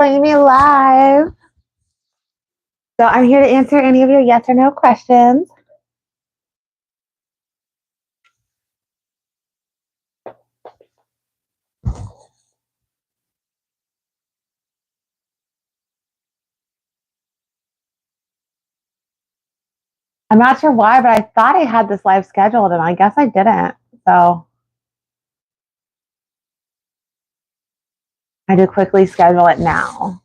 Joining me live. So I'm here to answer any of your yes or no questions. I'm not sure why, but I thought I had this live scheduled and I guess I didn't. So I had to quickly schedule it now.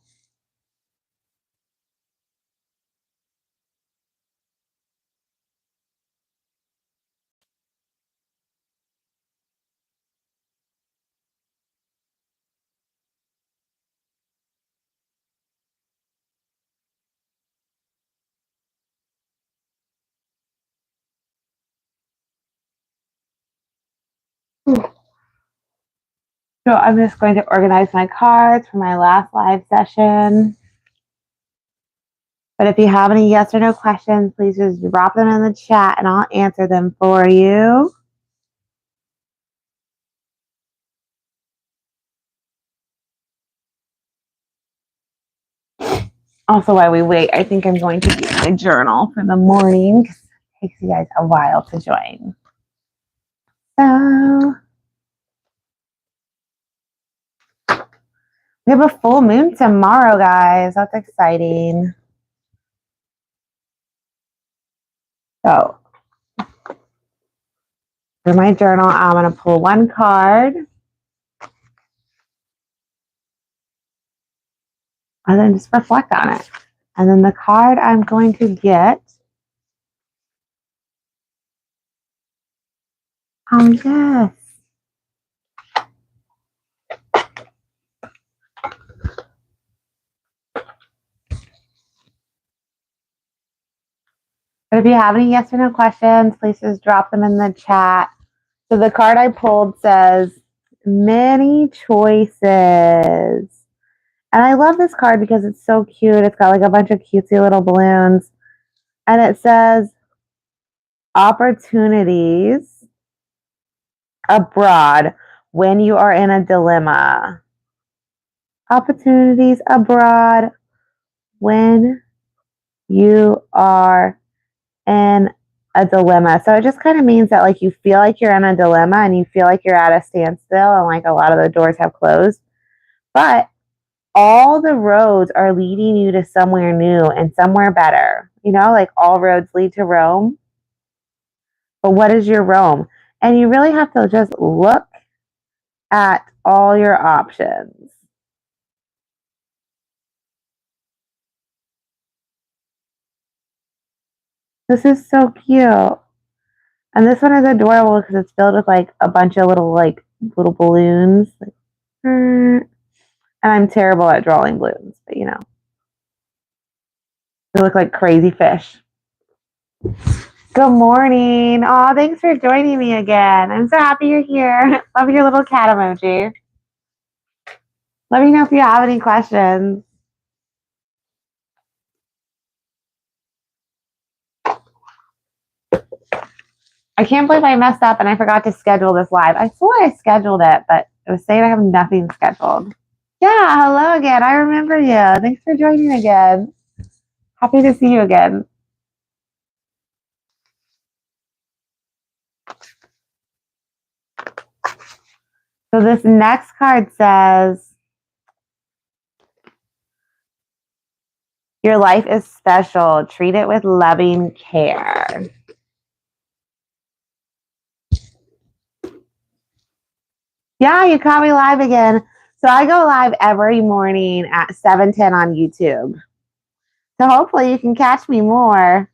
So I'm just going to organize my cards for my last live session. But if you have any yes or no questions, please just drop them in the chat and I'll answer them for you. Also, while we wait, I think I'm going to use my journal for the morning because it takes you guys a while to join. So we have a full moon tomorrow, guys. That's exciting. So for my journal, I'm going to pull one card. And then just reflect on it. And then the card I'm going to get. Oh, yes. But if you have any yes or no questions, please just drop them in the chat. So the card I pulled says, many choices. And I love this card because it's so cute. It's got like a bunch of cutesy little balloons. And it says, opportunities abroad when you are in a dilemma. Opportunities abroad when you are in a dilemma. So it just kind of means that like you feel like you're in a dilemma and you feel like you're at a standstill and like a lot of the doors have closed. But all the roads are leading you to somewhere new and somewhere better. You know, like all roads lead to Rome. But what is your Rome? And you really have to just look at all your options. This is so cute. And this one is adorable because it's filled with like a bunch of little balloons. And I'm terrible at drawing balloons, but you know. They look like crazy fish. Good morning. Oh, thanks for joining me again. I'm so happy you're here. Love your little cat emoji. Let me know if you have any questions. I can't believe I messed up and I forgot to schedule this live. I swore I scheduled it, but it was saying I have nothing scheduled. Yeah, hello again. I remember you. Thanks for joining again. Happy to see you again. So this next card says, your life is special. Treat it with loving care. Yeah, you caught me live again. So I go live every morning at 7:10 on YouTube. So hopefully you can catch me more.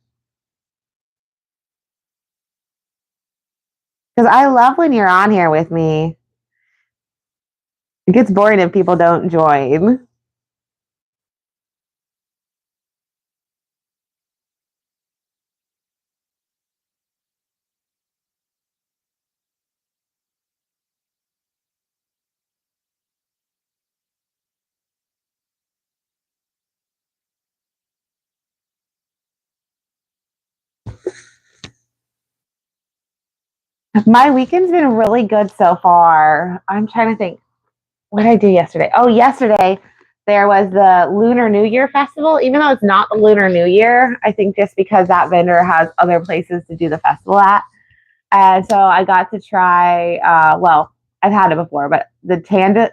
Because I love when you're on here with me. It gets boring if people don't join. My weekend's been really good so far. I'm trying to think. What did I do yesterday? Oh, yesterday there was the Lunar New Year festival, even though it's not the Lunar New Year. I think just because that vendor has other places to do the festival at. And so I got to try, well, I've had it before, but the Tandaloo,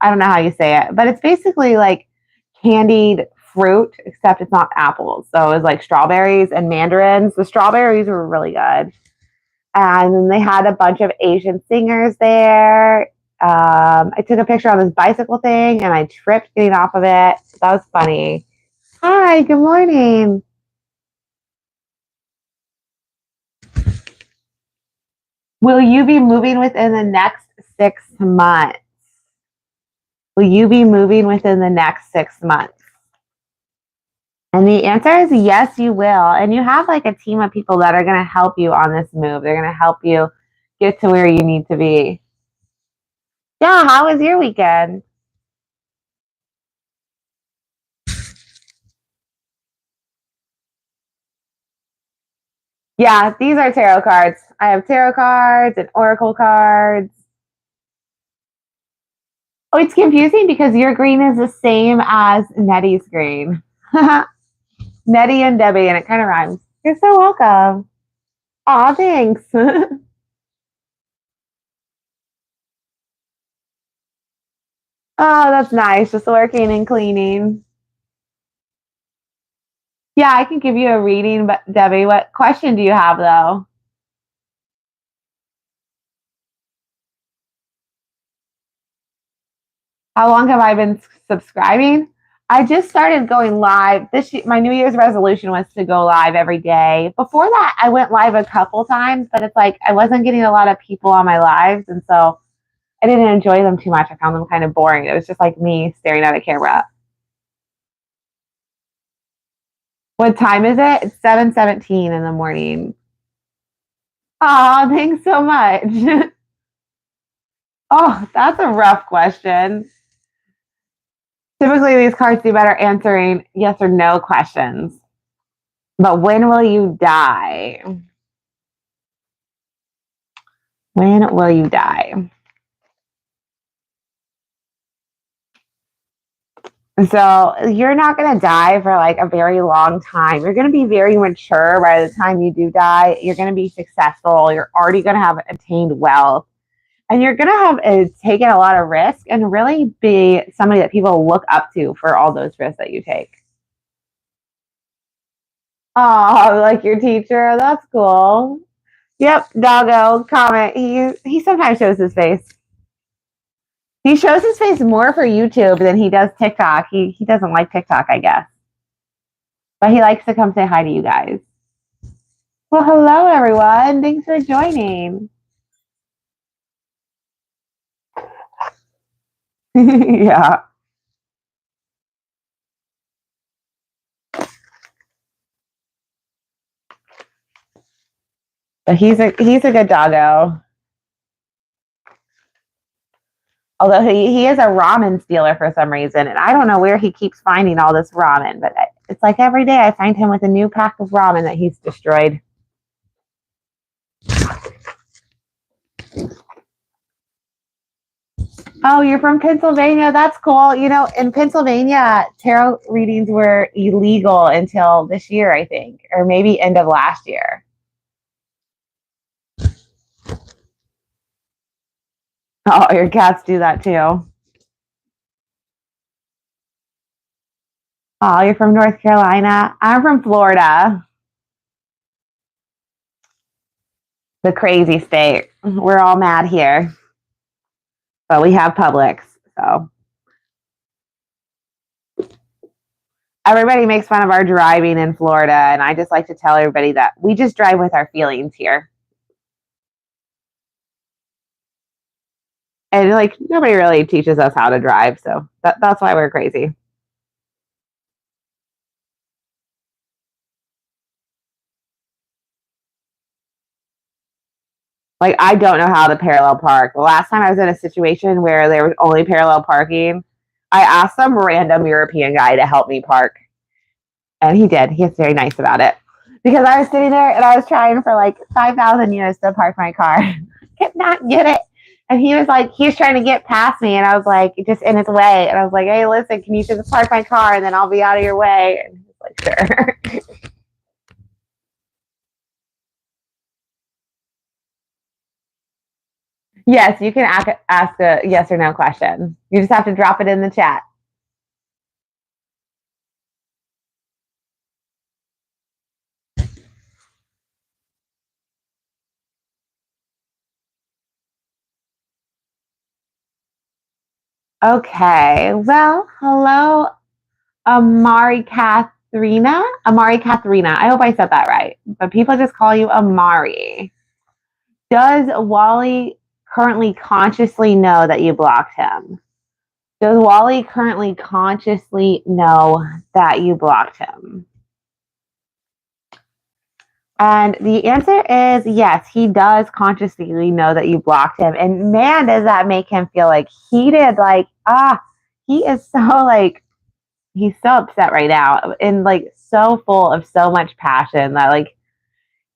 I don't know how you say it, but it's basically like candied fruit, except it's not apples. So it was like strawberries and mandarins. The strawberries were really good. And then they had a bunch of Asian singers there. I took a picture on this bicycle thing and I tripped getting off of it. That was funny. Hi, good morning. Will you be moving within the next 6 months? Will you be moving within the next 6 months? And the answer is yes, you will. And you have like a team of people that are going to help you on this move. They're going to help you get to where you need to be. Yeah, how was your weekend? Yeah, these are tarot cards. I have tarot cards and oracle cards. Oh, it's confusing because your green is the same as Nettie's green. Nettie and Debbie, and it kind of rhymes. You're so welcome. Aw, thanks. Oh, that's nice. Just working and cleaning. Yeah, I can give you a reading, but Debbie, what question do you have though? How long have I been subscribing? I just started going live this year. My New Year's resolution was to go live every day. Before that, I went live a couple times, but it's like I wasn't getting a lot of people on my lives, and so I didn't enjoy them too much. I found them kind of boring. It was just like me staring at a camera. What time is it? It's 7:17 in the morning. Oh, thanks so much. Oh, that's a rough question. Typically, these cards do better answering yes or no questions. But when will you die? When will you die? So you're not going to die for like a very long time. You're going to be very mature by the time you do die. You're going to be successful. You're already going to have attained wealth. And you're going to have taken a lot of risk and really be somebody that people look up to for all those risks that you take. Oh, like your teacher. That's cool. Yep, doggo, comment. He sometimes shows his face. He shows his face more for YouTube than he does TikTok. He doesn't like TikTok, I guess. But he likes to come say hi to you guys. Well, hello everyone. Thanks for joining. Yeah. But he's a good doggo. Although he is a ramen stealer for some reason, and I don't know where he keeps finding all this ramen, but it's like every day I find him with a new pack of ramen that he's destroyed. Oh, you're from Pennsylvania? That's cool. You know, in Pennsylvania, tarot readings were illegal until this year, I think, or maybe end of last year. Oh, your cats do that too. Oh, you're from North Carolina. I'm from Florida, the crazy state. We're all mad here, but we have Publix. So everybody makes fun of our driving in Florida, and I just like to tell everybody that we just drive with our feelings here. And like nobody really teaches us how to drive, so that's why we're crazy. Like I don't know how to parallel park. The last time I was in a situation where there was only parallel parking, I asked some random European guy to help me park. And he did. He was very nice about it. Because I was sitting there and I was trying for like 5,000 years to park my car. Could not get it. And he was like, he was trying to get past me, and I was like, just in his way. And I was like, hey, listen, can you just park my car, and then I'll be out of your way? And he was like, sure. Yes, you can ask a yes or no question. You just have to drop it in the chat. Okay. Well, hello, Amari Katharina. Amari Katharina. I hope I said that right. But people just call you Amari. Does Wally currently consciously know that you blocked him? Does Wally currently consciously know that you blocked him? And the answer is yes, he does consciously know that you blocked him. And man, does that make him feel like heated, like, he is so like, he's so upset right now and like so full of so much passion that like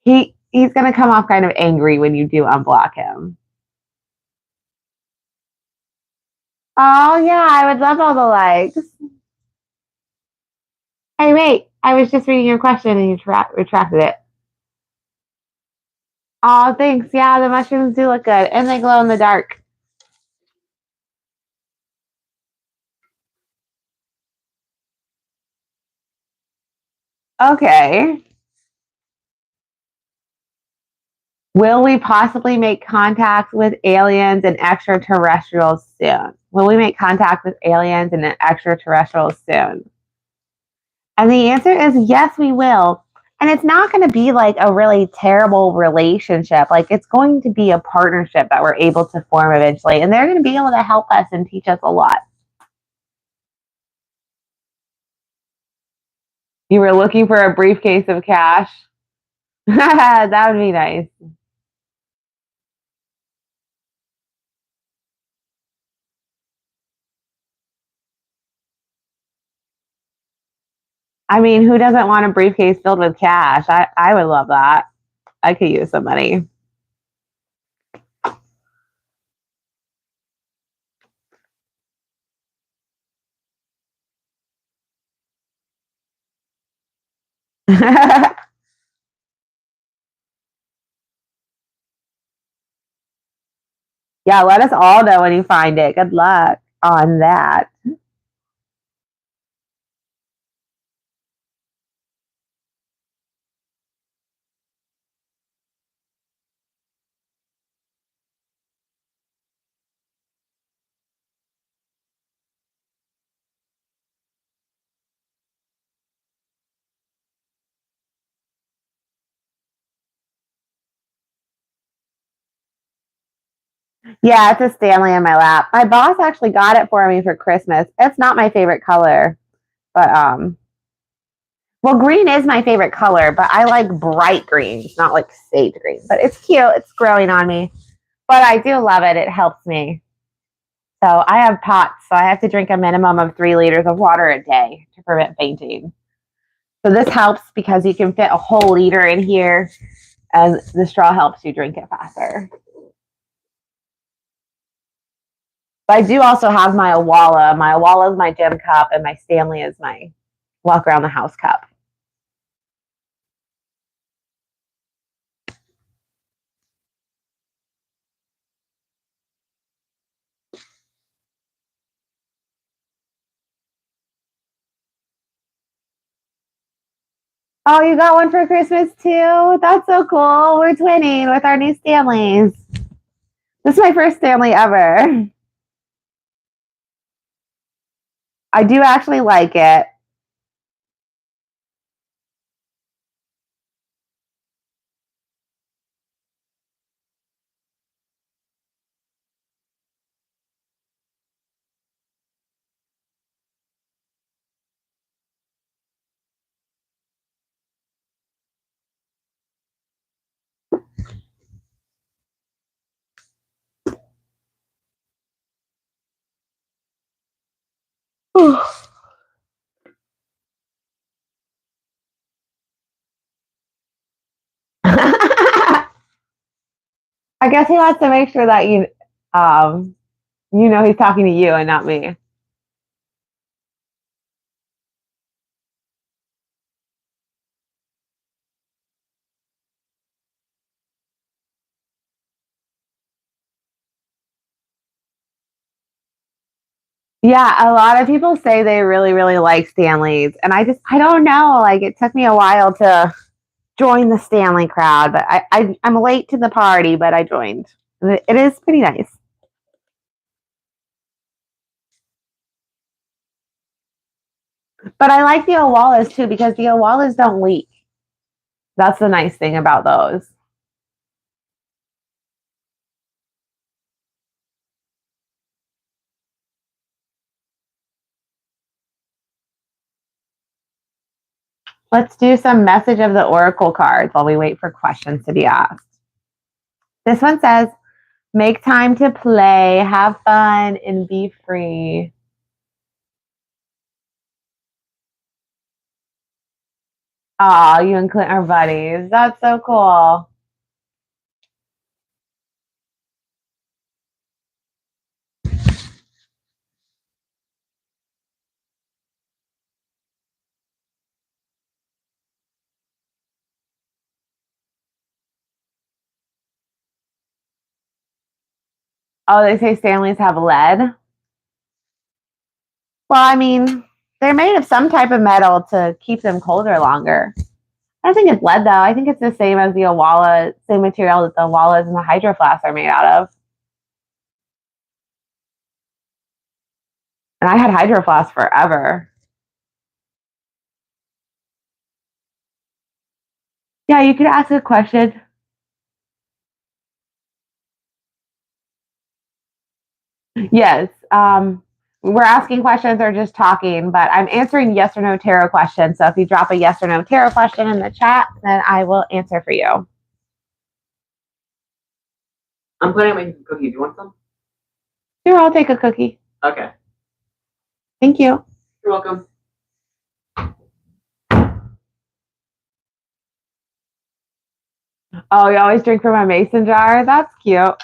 he's gonna come off kind of angry when you do unblock him. Oh yeah, I would love all the likes. Hey wait, I was just reading your question and you retracted it. Oh, thanks. Yeah, the mushrooms do look good and they glow in the dark. Okay. Will we possibly make contact with aliens and extraterrestrials soon? Will we make contact with aliens and extraterrestrials soon? And the answer is yes, we will. And it's not going to be like a really terrible relationship. Like it's going to be a partnership that we're able to form eventually. And they're going to be able to help us and teach us a lot. You were looking for a briefcase of cash? That would be nice. I mean, who doesn't want a briefcase filled with cash? I would love that. I could use some money. Yeah, let us all know when you find it. Good luck on that. Yeah, it's a Stanley in my lap. My boss actually got it for me for Christmas. It's not my favorite color, but well, green is my favorite color, but I like bright greens, not like sage green. But it's cute. It's growing on me. But I do love it. It helps me. So I have POTS, so I have to drink a minimum of 3 liters of water a day to prevent fainting. So this helps because you can fit a whole liter in here, and the straw helps you drink it faster. But I do also have my Awala. My Awala is my gym cup, and my Stanley is my walk around the house cup. Oh, you got one for Christmas too? That's so cool. We're twinning with our new Stanleys. This is my first Stanley ever. I do actually like it. I guess he wants to make sure that Um, he's talking to you and not me. Yeah, a lot of people say they really, really like Stanleys. And I don't know. Like, it took me a while to join the Stanley crowd, but I'm late to the party, but I joined. It is pretty nice. But I like the Owalas too because the Owalas don't leak. That's the nice thing about those. Let's do some message of the oracle cards while we wait for questions to be asked. This one says, make time to play, have fun, and be free. Aw, you and Clint are buddies. That's so cool. Oh, they say Stanleys have lead. Well, I mean, they're made of some type of metal to keep them colder longer. I don't think it's lead though. I think it's the same as the Owala, same material that the Owalas and the Hydro Flasks are made out of. And I had Hydro Flasks forever. Yeah, you could ask a question. Yes. We're asking questions or just talking, but I'm answering yes or no tarot questions. So if you drop a yes or no tarot question in the chat, then I will answer for you. I'm planning on making cookies. Do you want some? Sure, I'll take a cookie. Okay. Thank you. You're welcome. Oh, you always drink from a mason jar? That's cute.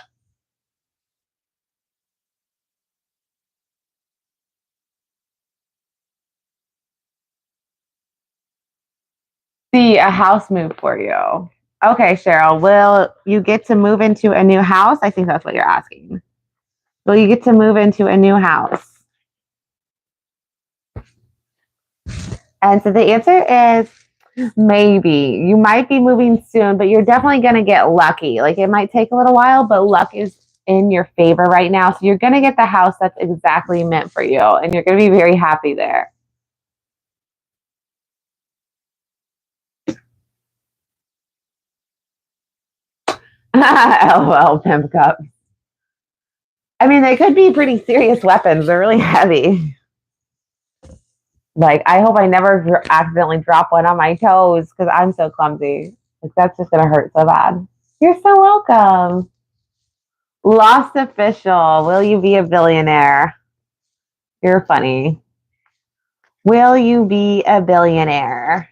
See a house move for you. Okay, Cheryl, will you get to move into a new house? I think that's what you're asking. Will you get to move into a new house? And so the answer is maybe. You might be moving soon, but you're definitely going to get lucky. Like, it might take a little while, but luck is in your favor right now. So you're going to get the house that's exactly meant for you, and you're going to be very happy there. LOL, pimp cup. I mean, they could be pretty serious weapons. They're really heavy. Like, I hope I never accidentally drop one on my toes because I'm so clumsy. Like, that's just going to hurt so bad. You're so welcome. Lost official. Will you be a billionaire? You're funny. Will you be a billionaire?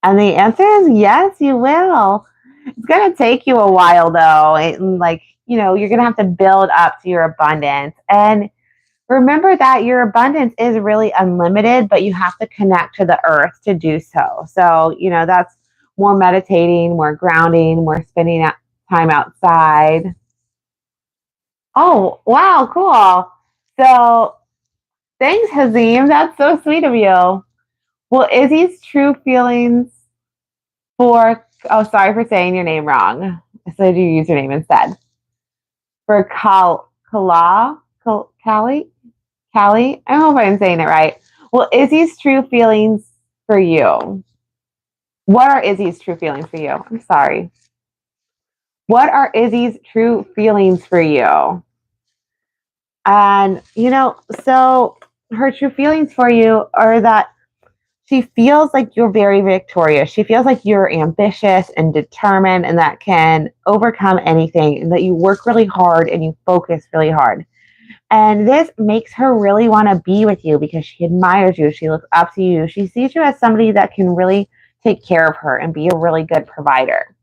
And the answer is yes, you will. It's going to take you a while, though. You're going to have to build up to your abundance. And remember that your abundance is really unlimited, but you have to connect to the earth to do so. So, that's more meditating, more grounding, more spending time outside. Oh, wow, cool. So, thanks, Hazim. That's so sweet of you. Well, Izzy's true feelings for, oh, sorry for saying your name wrong. I said your username instead. For Callie, I hope I'm saying it right. Well, Izzy's true feelings for you. What are Izzy's true feelings for you? I'm sorry. What are Izzy's true feelings for you? And, so her true feelings for you are that she feels like you're very victorious. She feels like you're ambitious and determined and that can overcome anything, and that you work really hard and you focus really hard. And this makes her really want to be with you because she admires you. She looks up to you. She sees you as somebody that can really take care of her and be a really good provider.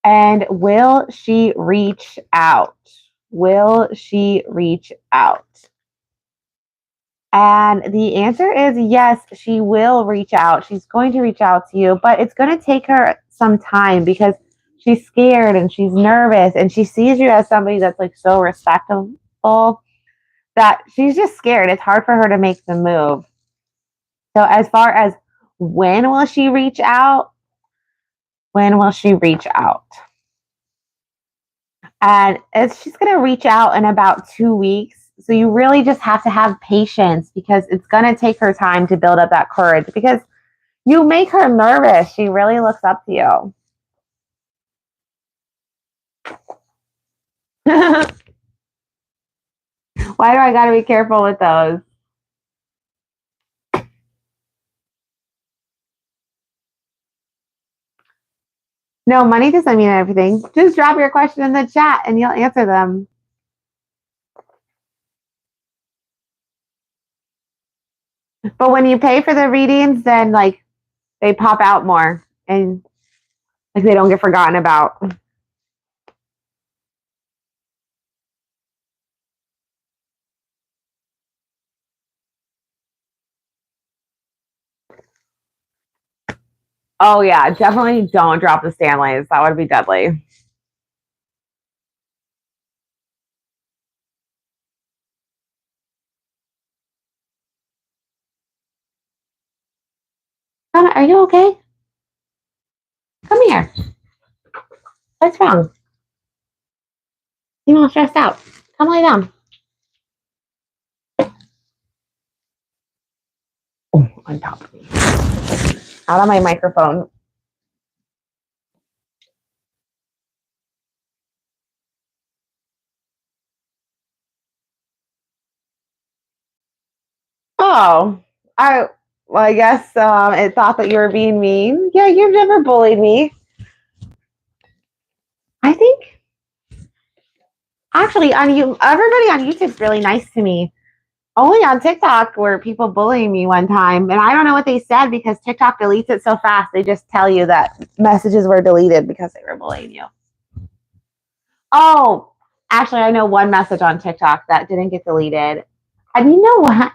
And will she reach out? will she reach out? And the answer is yes, she will reach out. She's going to reach out to you, but it's going to take her some time because she's scared and she's nervous and she sees you as somebody that's like so respectable that she's just scared. It's hard for her to make the move. So as far as when will she reach out? When will she reach out? And she's going to reach out in about 2 weeks. So you really just have to have patience because it's going to take her time to build up that courage because you make her nervous. She really looks up to you. Why do I got to be careful with those? No, money doesn't mean everything. Just drop your question in the chat and you'll answer them. But when you pay for the readings, then like they pop out more and like they don't get forgotten about. Oh yeah, definitely don't drop the Stanleys. That would be deadly. Donna, are you okay? Come here. What's wrong? You all stressed out. Come lay down. Oh, on top of me. Out on my microphone. Oh, I guess it thought that you were being mean. Yeah, you've never bullied me. I think actually on you, everybody on YouTube's really nice to me. Only on TikTok were people bullying me one time, and I don't know what they said because TikTok deletes it so fast. They just tell you that messages were deleted because they were bullying you. Oh, actually, I know one message on TikTok that didn't get deleted. And you know what?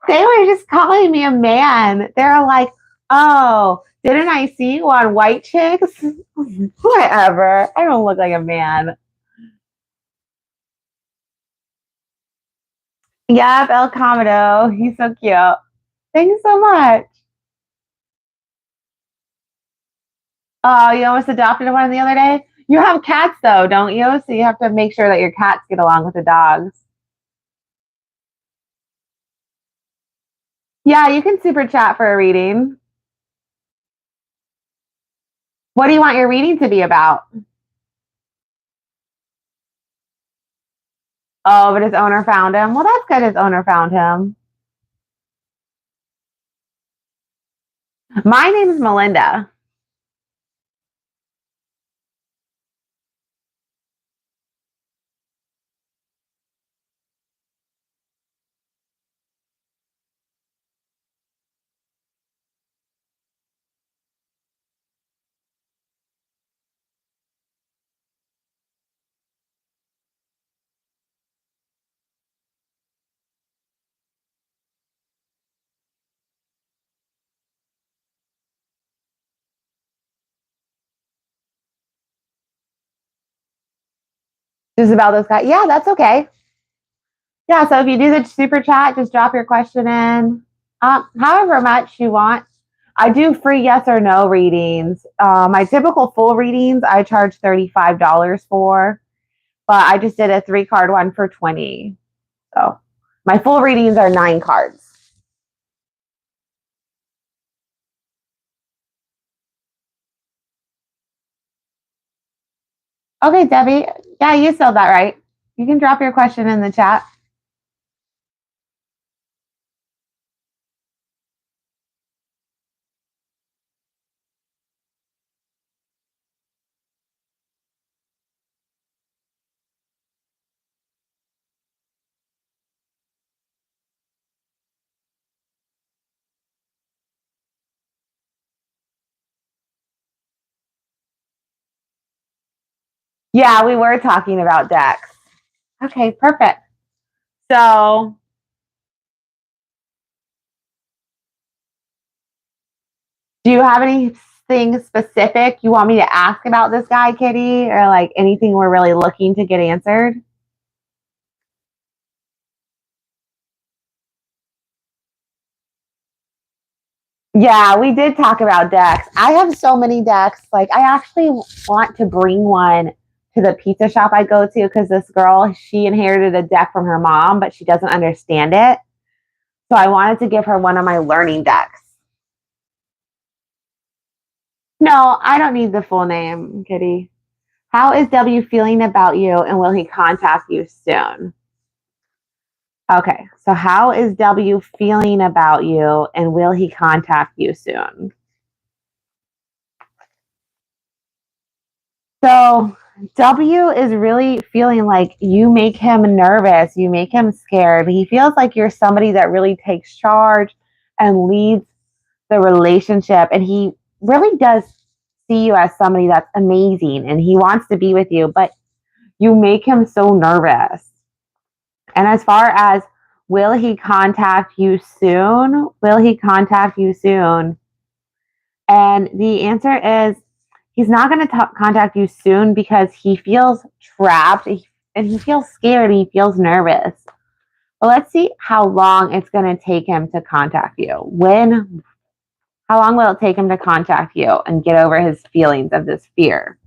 They were just calling me a man. They're like, oh, didn't I see you on White Chicks? Whatever. I don't look like a man. Yep, El Comodo. He's so cute. Thank you so much. Oh, you almost adopted one the other day? You have cats though, don't you? So you have to make sure that your cats get along with the dogs. Yeah, you can super chat for a reading. What do you want your reading to be about? Oh, but his owner found him. Well, that's good his owner found him. My name is Melinda. Just about those guys. Yeah, that's okay. Yeah, so if you do the super chat, just drop your question in. However much you want. I do free yes or no readings. My typical full readings, I charge $35 for, but I just did a 3-card one for 20. So my full readings are 9 cards. Okay, Debbie. Yeah, you spelled that right. You can drop your question in the chat. Yeah, we were talking about decks. Okay, perfect. So do you have anything specific you want me to ask about this guy, Kitty? Or like anything we're really looking to get answered? Yeah, we did talk about decks. I have so many decks. Like, I actually want to bring one to the pizza shop I go to because this girl, she inherited a deck from her mom, but she doesn't understand it. So I wanted to give her one of my learning decks. No, I don't need the full name, Kitty. How is W feeling about you and will he contact you soon? Okay, so how is W feeling about you and will he contact you soon? So W is really feeling like you make him nervous, you make him scared. He feels like you're somebody that really takes charge and leads the relationship. And he really does see you as somebody that's amazing and he wants to be with you, but you make him so nervous. And as far as will he contact you soon? Will he contact you soon? And the answer is he's not going to contact you soon because he feels trapped and he feels scared and he feels nervous. But let's see how long it's going to take him to contact you. How long will it take him to contact you and get over his feelings of this fear?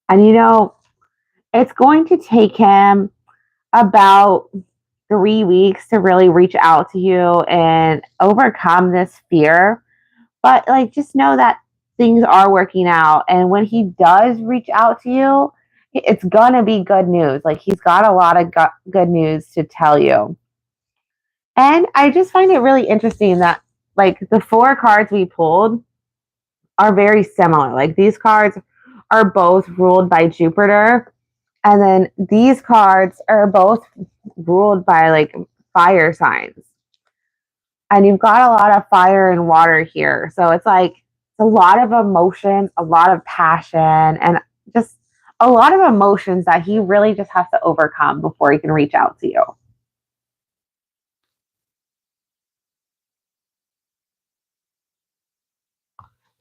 And it's going to take him about 3 weeks to really reach out to you and overcome this fear. But like, just know that things are working out. And when he does reach out to you, it's going to be good news. Like, he's got a lot of good news to tell you. And I just find it really interesting that, like, the 4 cards we pulled are very similar. Like, these cards are both ruled by Jupiter. And then these cards are both ruled by like fire signs. And you've got a lot of fire and water here. So it's like a lot of emotion, a lot of passion, and just a lot of emotions that he really just has to overcome before he can reach out to you.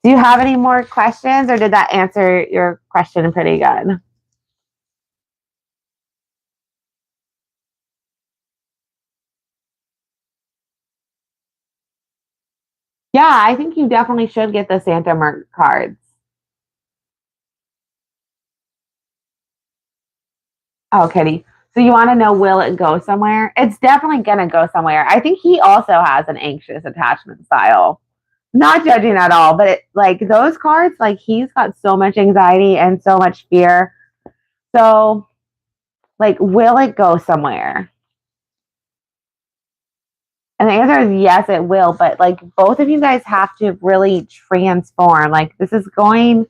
Do you have any more questions or did that answer your question pretty good? Yeah, I think you definitely should get the Santa Merc cards. Oh, Kitty. So you want to know, will it go somewhere? It's definitely going to go somewhere. I think he also has an anxious attachment style. Not judging at all, but like those cards, like he's got so much anxiety and so much fear. So, like, will it go somewhere? And the answer is yes, it will. But like, both of you guys have to really transform. Like, this is going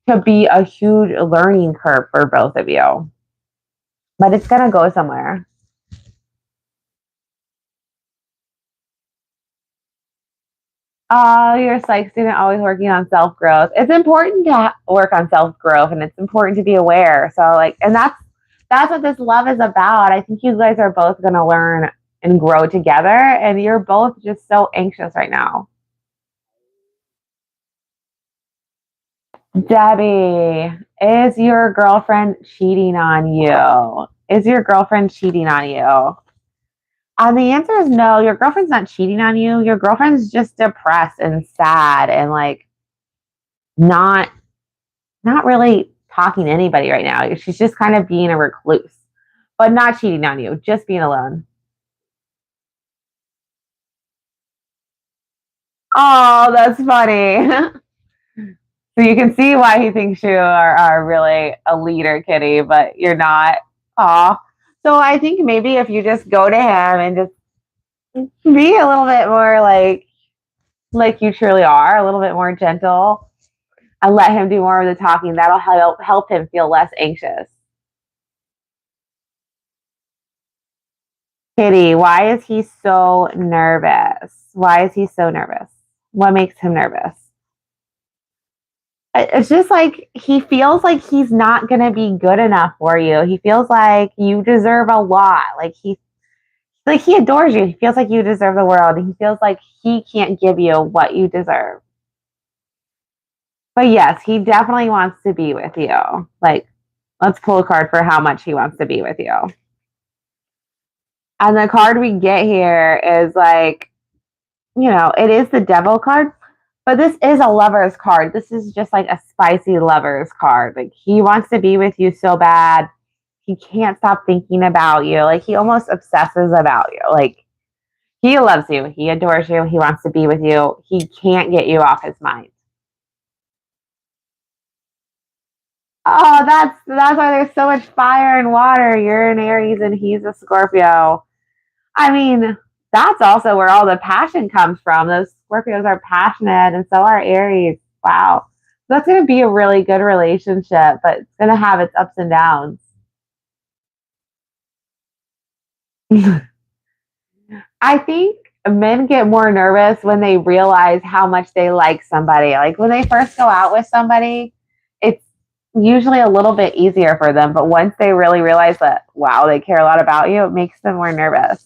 to be a huge learning curve for both of you, but it's going to go somewhere. You're a psych student always working on self growth. It's important to work on self growth and it's important to be aware. So, like, and that's what this love is about. I think you guys are both going to learn and grow together, and you're both just so anxious right now. Debbie, is your girlfriend cheating on you? Is your girlfriend cheating on you? The answer is no. Your girlfriend's not cheating on you. Your girlfriend's just depressed and sad and like not not really talking to anybody right now. She's just kind of being a recluse, but not cheating on you, just being alone. Oh, that's funny. So you can see why he thinks you are really a leader, Kitty, but you're not. Aw. So I think maybe if you just go to him and just be a little bit more like you truly are, a little bit more gentle, and let him do more of the talking, that'll help him feel less anxious. Kitty, why is he so nervous? Why is he so nervous? What makes him nervous? It's just like he feels like he's not going to be good enough for you. He feels like you deserve a lot. Like he adores you. He feels like you deserve the world. He feels like he can't give you what you deserve. But yes, he definitely wants to be with you. Like, let's pull a card for how much he wants to be with you. And the card we get here is like, it is the devil card, but this is a lover's card. This is just like a spicy lover's card. Like, he wants to be with you so bad. He can't stop thinking about you. Like, he almost obsesses about you. Like, he loves you. He adores you. He wants to be with you. He can't get you off his mind. Oh, that's why there's so much fire and water. You're an Aries and he's a Scorpio. I mean, that's also where all the passion comes from. Those Scorpios are passionate and so are Aries. Wow. That's going to be a really good relationship, but it's going to have its ups and downs. I think men get more nervous when they realize how much they like somebody. Like when they first go out with somebody, it's usually a little bit easier for them. But once they really realize that, wow, they care a lot about you, it makes them more nervous.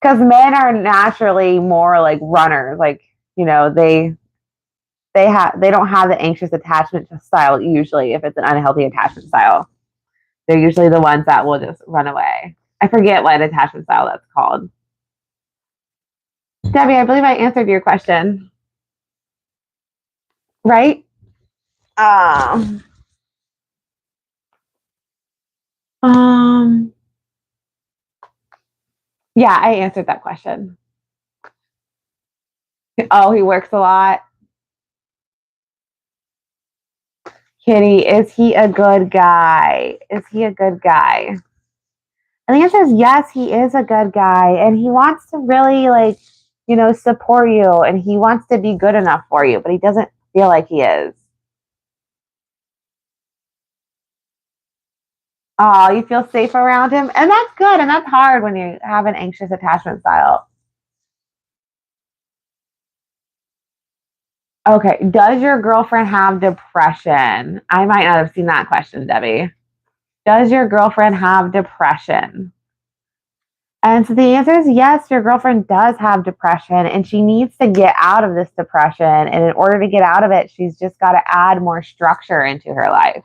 Because men are naturally more like runners. Like, they don't have the anxious attachment style usually if it's an unhealthy attachment style. They're usually the ones that will just run away. I forget what attachment style that's called. Debbie, I believe I answered your question. Right? Um, um, yeah, I answered that question. Oh, he works a lot. Kitty, is he a good guy? Is he a good guy? And the answer is yes, he is a good guy. And he wants to really, like, support you. And he wants to be good enough for you, but he doesn't feel like he is. Oh, you feel safe around him? And that's good. And that's hard when you have an anxious attachment style. Okay. Does your girlfriend have depression? I might not have seen that question, Debbie. Does your girlfriend have depression? And so the answer is yes, your girlfriend does have depression and she needs to get out of this depression. And in order to get out of it, she's just got to add more structure into her life.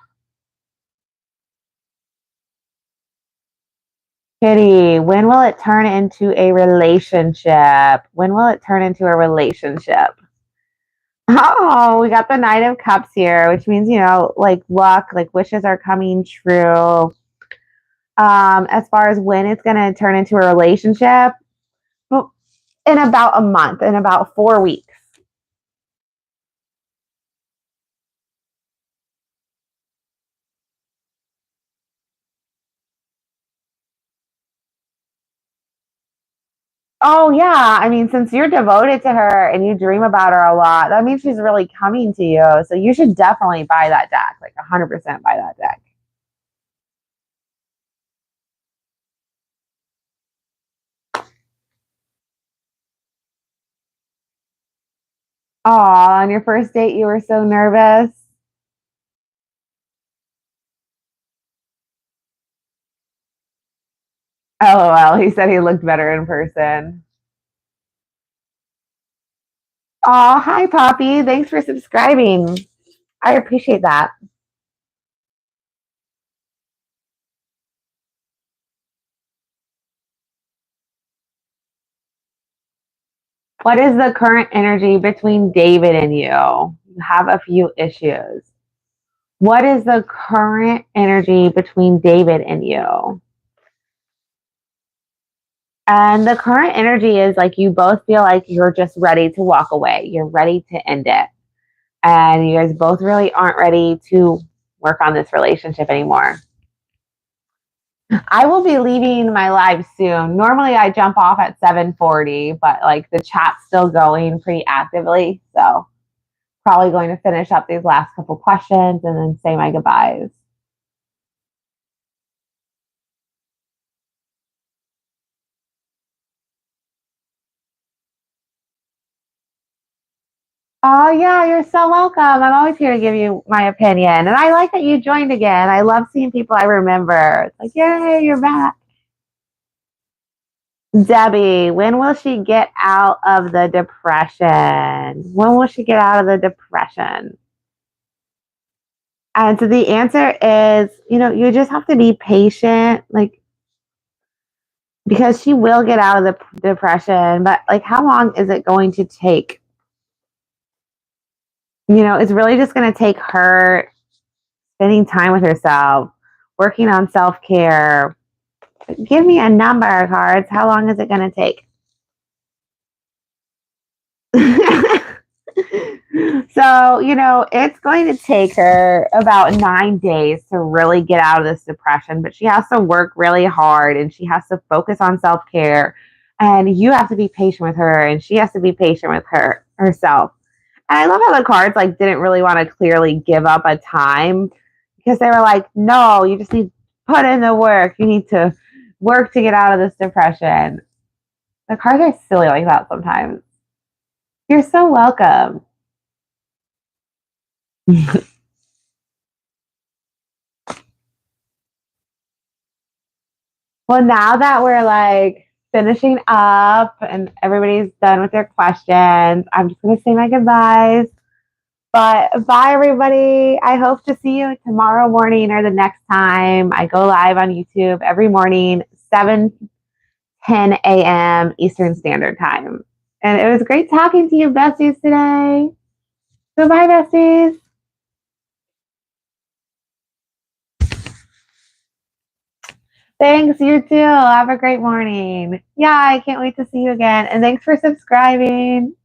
Kitty, when will it turn into a relationship? When will it turn into a relationship? Oh, we got the Knight of Cups here, which means, like luck, like wishes are coming true. As far as when it's going to turn into a relationship, in about a month, in about 4 weeks. Oh, yeah. I mean, since you're devoted to her and you dream about her a lot, that means she's really coming to you. So you should definitely buy that deck, like 100% buy that deck. Oh, on your first date, you were so nervous. Oh, well, he said he looked better in person. Oh, hi, Poppy. Thanks for subscribing. I appreciate that. What is the current energy between David and you? You have a few issues. What is the current energy between David and you? And the current energy is like you both feel like you're just ready to walk away. You're ready to end it. And you guys both really aren't ready to work on this relationship anymore. I will be leaving my live soon. Normally I jump off at 7:40, but like the chat's still going pretty actively. So probably going to finish up these last couple questions and then say my goodbyes. Oh, yeah, you're so welcome. I'm always here to give you my opinion. And I like that you joined again. I love seeing people I remember. It's like, yay, you're back. Debbie, when will she get out of the depression? When will she get out of the depression? And so the answer is, you just have to be patient, like, because she will get out of the depression, but like, how long is it going to take? It's really just going to take her spending time with herself, working on self care. Give me a number, cards. How long is it going to take? So, it's going to take her about 9 days to really get out of this depression, but she has to work really hard and she has to focus on self care. And you have to be patient with her and she has to be patient with herself. And I love how the cards like didn't really want to clearly give up a time because they were like, no, you just need to put in the work. You need to work to get out of this depression. The cards are silly like that sometimes. You're so welcome. Well, now that we're like finishing up and everybody's done with their questions, I'm just going to say my goodbyes. But bye, everybody. I hope to see you tomorrow morning or the next time. I go live on YouTube every morning, 7:10 a.m. Eastern Standard Time. And it was great talking to you, besties, today. Goodbye, besties. Thanks, you too. Have a great morning. Yeah, I can't wait to see you again. And thanks for subscribing.